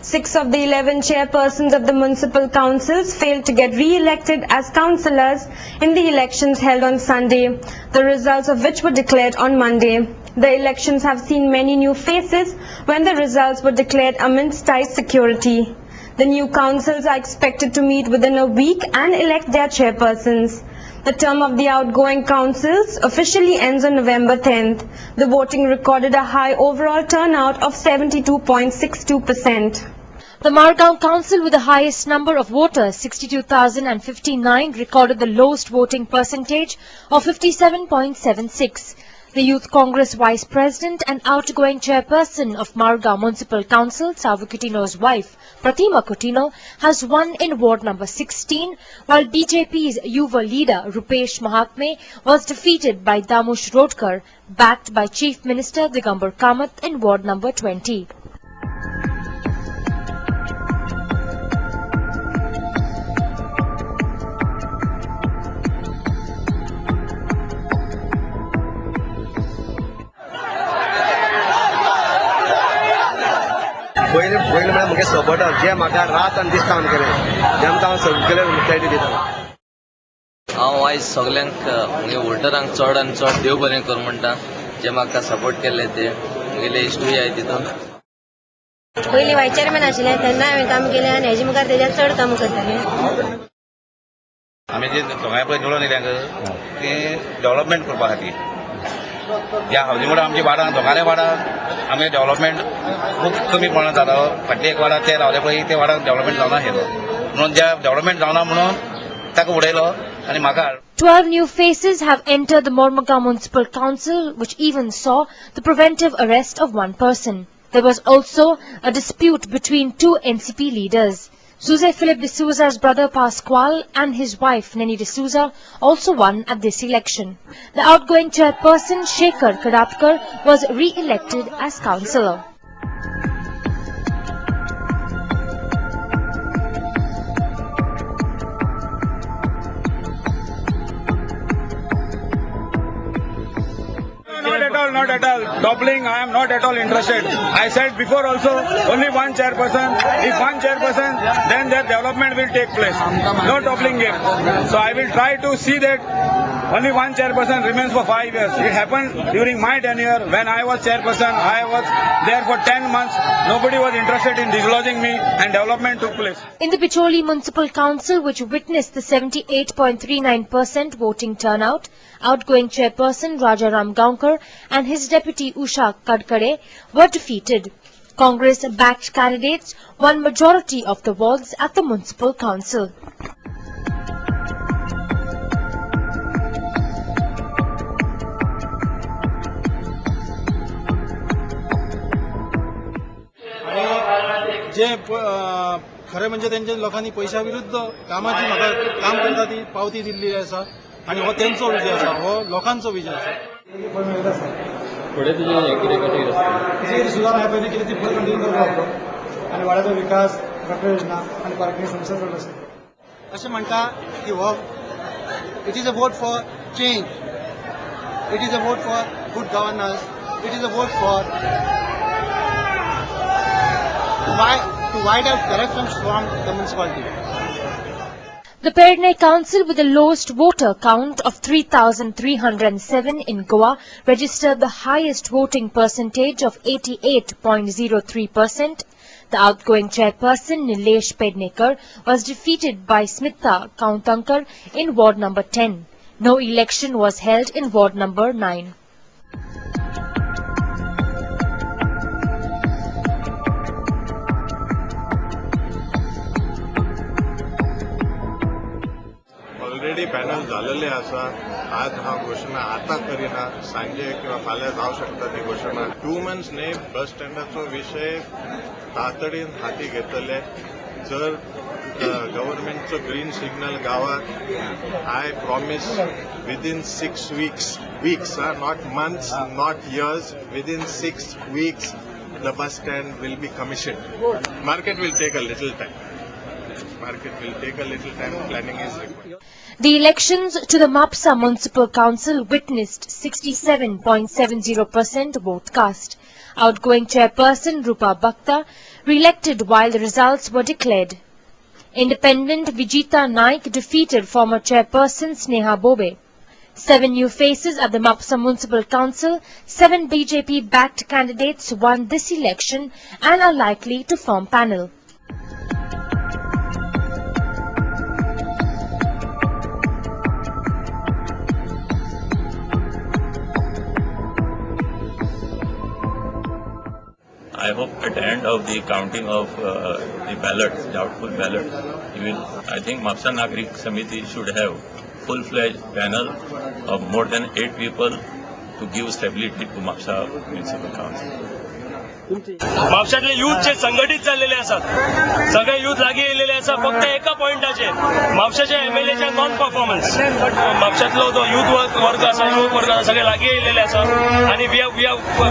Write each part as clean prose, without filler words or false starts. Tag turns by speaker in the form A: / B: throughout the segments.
A: 6 of the 11 chairpersons of the municipal councils failed to get re-elected as councillors in the elections held on Sunday, the results of which were declared on Monday. The elections have seen many new faces when the results were declared amidst tight security. The new councils are expected to meet within a week and elect their chairpersons. The term of the outgoing councils officially ends on November 10th. The voting recorded a high overall turnout of 72.62%.
B: The Margaon Council, with the highest number of voters, 62,059, recorded the lowest voting percentage of 57.76. The Youth Congress Vice President and outgoing chairperson of Margaon Municipal Council, Savu Coutinho's wife, Pratima Coutinho, has won in Ward number 16, while BJP's Yuva leader, Rupesh Mahatme, was defeated by Damush Rodkar, backed by Chief Minister Digambar Kamath in Ward number 20.
C: पहिले म्हळ्यार म्हगे supporter जे म्हाका रात आनी दीस काम केलें तेमकां हांव सगळे मुखारी दिता.
D: हांव आयज सगल्यांक म्हगे वोटरांक चड आनी चड देव बरें कर म्हणटा जे म्हाका सपोर्ट केले ते म्हगेले इश्टूय आहाय तितून.
E: पयलीं वायस चेअरमॅन आशिल्लें तेन्ना हांवें काम केलें आनी हेजे मुखार तेज्या चड काम करतलें.
F: आमी जे दोगांय पळय निवडून येयल्यांक ते डेव्हलपमेंट करपा खातीर ह्या हावजींग बोर्डान आमच्या वार्डान दोगांय वार्डान आमगे डेव्हलपमेंट खूब कमी प्रमाणात जाता. फाटले एक वार्डान ते रावले पळय ते वार्डान डेव्हलपमेंट जावनाशिल्लो म्हणून ज्या डेव्हलपमेंट जावना म्हणून ताका उडयलो आनी म्हाका
B: 12 new faces have entered the Margaon Municipal Council, which even saw the preventive arrest of one person. There was also a dispute between two NCP leaders. Jose Philip D'Souza's brother Pascual and his wife Neni D'Souza also won at this election. The outgoing chairperson Shekhar Kadatkar was re-elected as councillor.
G: Not at all. Doubling, I am not at all interested. I said before also, only one chairperson. If one chairperson, then their development will take place. No doubling game. So I will try to see that only one chairperson remains for 5 years. It happened during my tenure when I was chairperson. I was there for 10 months. Nobody was interested in dislodging me and development took place.
B: In the Bicholi Municipal Council, which witnessed the 78.39% voting turnout, outgoing chairperson Rajaram Gaunkar and his deputy Usha Kadkade were defeated. Congress-backed candidates won majority of the wards at the Municipal Council.
H: जे खरें म्हणजे त्यांच्या लोकांनी पैशा विरुद्ध कामाची म्हाका काम करता ती पावती दिल्ली आसा आणि हो त्यांचो विजय आसा, हो लोकांचो विजय आसा.
I: फुडें तुजें हें कितें कशें आसता
H: कितें सुदारणा हे पयलीं कितें ती फुडें कंटिन्यू करपाक आनी वाड्याचो विकास गटर योजना आनी पार्किंग समस्या चड आसा अशें म्हणटा की हो it is a vote for change, it is a vote for good governance, it is a vote for to wide out corruptions from the municipality.
B: The Pernay Council, with the lowest voter count of 3,307 in Goa, registered the highest voting percentage of 88.03%. The outgoing chairperson, Nilesh Pednekar, was defeated by Smita Kauntankar in Ward number 10. No election was held in Ward number 9.
J: Already panel झालेले आसा. आज हा घोषणा आता करिना, सांजे किंवा फाल्यां जावं शकता ती घोषणा. 2 months न्ही बस स्टँडाचो विशय तातडीन हाती घेतले. जर गव्हर्नमेंटचो ग्रीन सिग्नल गावात, I promise within 6 weeks, not months, not years, within 6 weeks the bus stand will be commissioned. Market will take a little time. Planning is required.
B: The elections to the Mapsa Municipal Council witnessed 67.70% vote cast. Outgoing chairperson Rupa Bhakta re-elected while the results were declared. Independent Vijita Naik defeated former chairperson Sneha Bobe. 7 new faces at the Mapsa Municipal Council, 7 BJP-backed candidates won this election and are likely to form panel.
I: I hope at the end of the counting of the ballots, doubtful ballots, I think Mapsa Nagrik Samiti should have full-fledged panel of more than 8 people to give stability to Mapsa Municipal Council.
G: म्हापशातले youth जे संघटित चाललेले असतात सगळे youth लागी येयलेले आसा फक्त एका पॉइंटाचेर म्हापशाच्या एमएलएच्या नॉन परफॉर्मन्स म्हापशातलो जो युथ वर्ग आसा युवक वर्ग आसा सगळे लागी येयलेले आसा आणि we are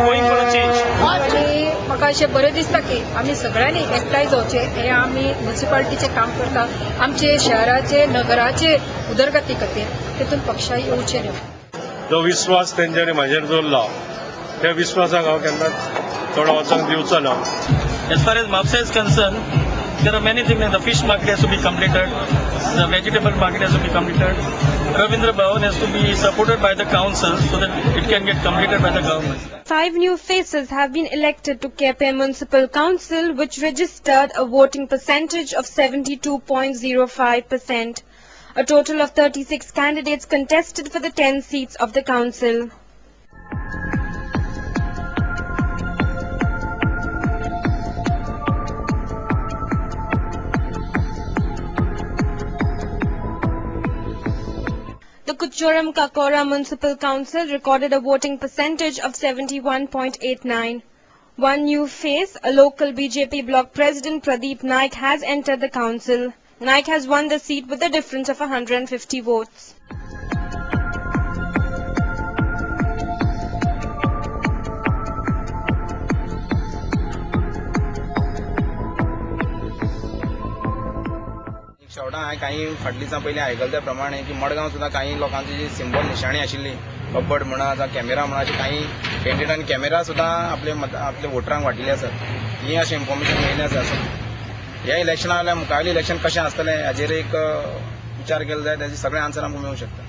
G: going for a change.
K: आणि म्हाका अशें बरें दिसता की आमी सगळ्यांनी एकठांय जावचे हे आमी म्युनिसिपालिटीचें काम करता आमचे शहराचे नगराचे उदरगती खातीर तेतून पक्षाय येवचे न्हय.
G: जो विश्वास तेंच्यांनी म्हाजेर दवरला त्या विश्वासाक हांव केन्नाच थोडो वचोंक दिवचो ना.
L: As far as Mapsa is concerned, there are many things. The fish market has to be completed. The vegetable market has to be completed. Ravindra Bhavan has to be supported by the council so that it can get completed by the government.
A: 5 new faces have been elected to KP Municipal Council, which registered a voting percentage of 72.05%. A total of 36 candidates contested for the 10 seats of the council. The Kuchoram Kakora Municipal Council recorded a voting percentage of 71.89. One new face, a local BJP block president Pradeep Naik, has entered the council. Naik has won the seat with a difference of 150 votes.
C: शेवटां हांवें काही फाटली दिसां पयलीं आयकलां त्या प्रमाणे की मडगांव सुद्दां काही लोकांची जी सिंबल निशाणी आशिल्ली कब्बड म्हणा जावं कॅमेरा म्हणा अशी काही कॅन्डिडेटांनी कॅमेरा सुद्दां आपल्या वोटरांक वाटिल्ले आसात ही अशें इन्फॉर्मेशन मेळिल्लें आसा. ह्या इलेक्शना वेल्यान मुखावेलें इलेक्शन कशें आसतलें हाजेर एक विचार केलो जाल्यार ताजें सगळें आन्सर आमकां मेळूंक शकता.